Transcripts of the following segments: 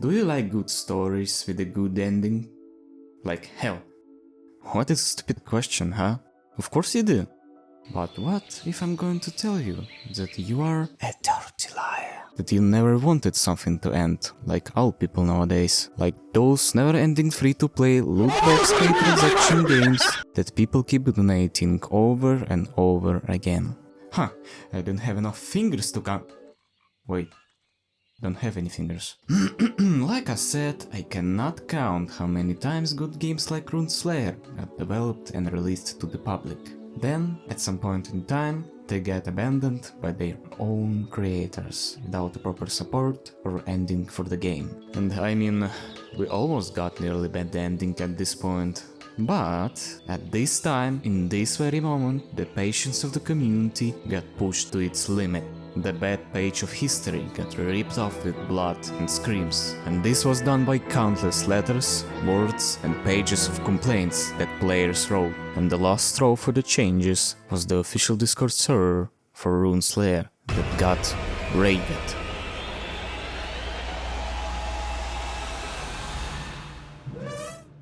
Do you like good stories with a good ending? Like hell. What is a stupid question, huh? Of course you do. But what if I'm going to tell you that you are a dirty liar? That you never wanted something to end, like all people nowadays. Like those never-ending free-to-play loot-box pay transaction games that people keep donating over and over again. Huh, I don't have enough fingers to count. Wait, don't have any fingers. Like I said, I cannot count how many times good games like Rune Slayer got developed and released to the public. Then, at some point in time, they get abandoned by their own creators, without the proper support or ending for the game. And I mean, we almost got nearly bad ending at this point. But, at this time, in this very moment, the patience of the community got pushed to its limit. The bad page of history got ripped off with blood and screams, and this was done by countless letters, words and pages of complaints that players wrote, and the last straw for the changes was the official Discord server for Rune Slayer that got raided.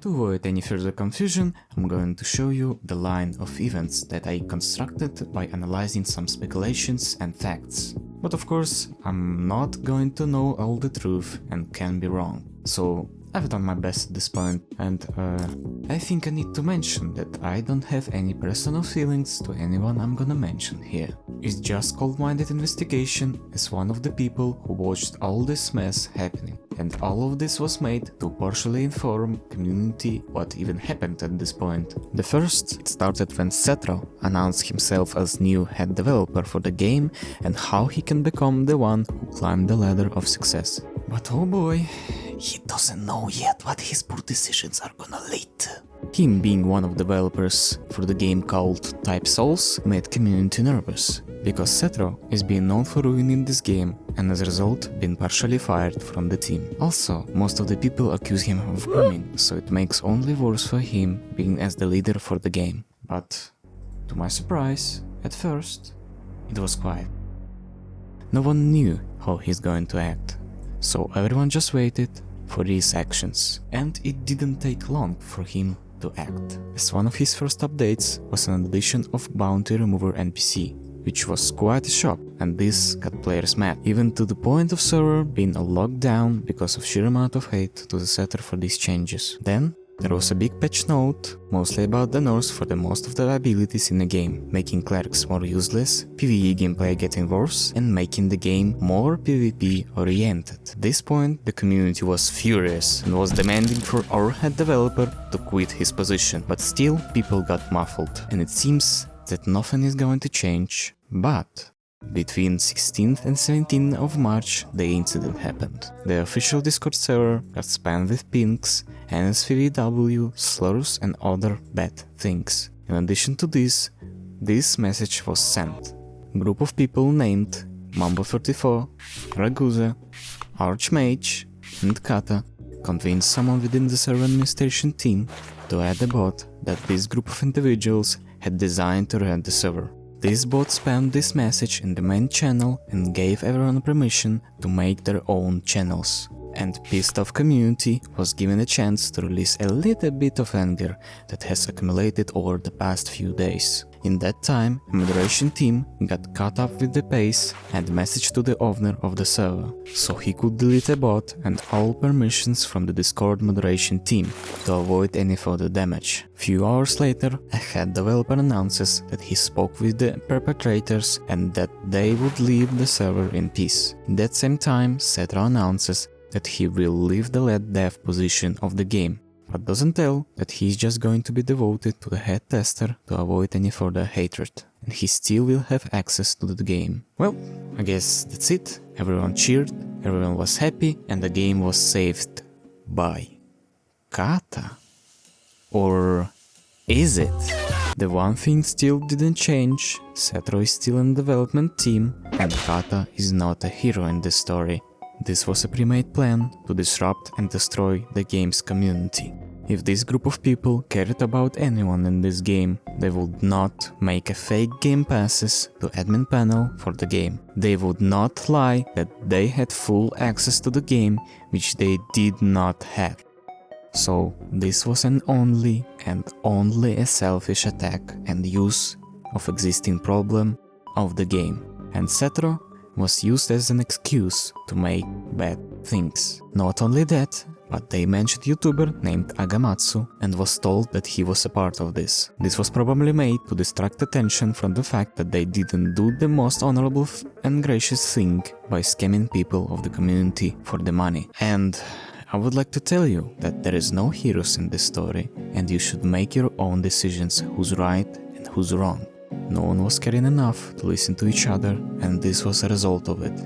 To avoid any further confusion, I'm going to show you the line of events that I constructed by analyzing some speculations and facts. But of course, I'm not going to know all the truth and can be wrong. So I've done my best at this point, and I think I need to mention that I don't have any personal feelings to anyone I'm gonna mention here. It's just cold-minded investigation as one of the people who watched all this mess happening. And all of this was made to partially inform community what even happened at this point. The first, it started when Setro announced himself as new head developer for the game and how he can become the one who climbed the ladder of success. But oh boy, he doesn't know yet what his poor decisions are gonna lead to. Him being one of the developers for the game called Type Souls made community nervous, because Setro is being known for ruining this game and as a result been partially fired from the team. Also, most of the people accuse him of grooming, so it makes only worse for him being as the leader for the game. But, to my surprise, at first, it was quiet. No one knew how he's going to act, so everyone just waited for his actions, and it didn't take long for him to act, as one of his first updates was an addition of Bounty Remover NPC, which was quite a shock, and this got players mad, even to the point of server being locked down because of sheer amount of hate to the setter for these changes. Then there was a big patch note, mostly about the nerfs for the most of the abilities in the game, making clerics more useless, PvE gameplay getting worse, and making the game more PvP oriented. At this point, the community was furious and was demanding for our head developer to quit his position, but still people got muffled, and it seems that nothing is going to change. But between 16th and 17th of March, the incident happened. The official Discord server got spammed with pinks, NSVW, slurs and other bad things. In addition to this message was sent. A group of people named Mambo34, Raguza, Archmage and Kata convinced someone within the server administration team to add a bot that this group of individuals had designed to run the server. This bot spammed this message in the main channel and gave everyone permission to make their own channels. And pissed off community was given a chance to release a little bit of anger that has accumulated over the past few days. In that time, a moderation team got caught up with the pace and messaged to the owner of the server, so he could delete a bot and all permissions from the Discord moderation team to avoid any further damage. Few hours later, a head developer announces that he spoke with the perpetrators and that they would leave the server in peace. In that same time, Setro announces that he will leave the lead dev position of the game, but doesn't tell that he's just going to be devoted to the head tester to avoid any further hatred, and he still will have access to the game. Well, I guess that's it. Everyone cheered, everyone was happy, and the game was saved by Kata. Or is it? The one thing still didn't change. Setro is still in the development team, and Kata is not a hero in this story. This was a pre-made plan to disrupt and destroy the game's community. If this group of people cared about anyone in this game, they would not make a fake game passes to admin panel for the game. They would not lie that they had full access to the game, which they did not have. So this was an only a selfish attack and use of existing problem of the game. And Cetro was used as an excuse to make bad things. Not only that, but they mentioned YouTuber named Agamatsu and was told that he was a part of this. This was probably made to distract attention from the fact that they didn't do the most honorable and gracious thing by scamming people of the community for the money. And I would like to tell you that there is no heroes in this story and you should make your own decisions who's right and who's wrong. No one was caring enough to listen to each other and this was a result of it.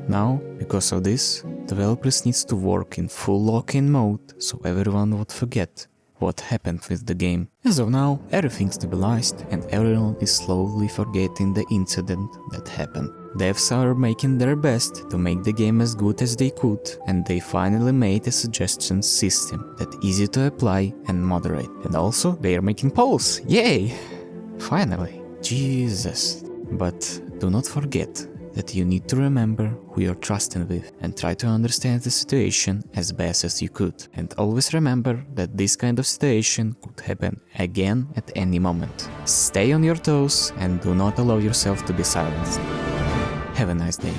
Now, because of this, developers needs to work in full lock-in mode so everyone would forget what happened with the game. As of now, everything stabilized and everyone is slowly forgetting the incident that happened. Devs are making their best to make the game as good as they could, and they finally made a suggestion system that easy to apply and moderate. And also, they are making polls! Yay! Finally. Jesus. But do not forget that you need to remember who you're trusting with and try to understand the situation as best as you could. And always remember that this kind of situation could happen again at any moment. Stay on your toes and do not allow yourself to be silenced. Have a nice day.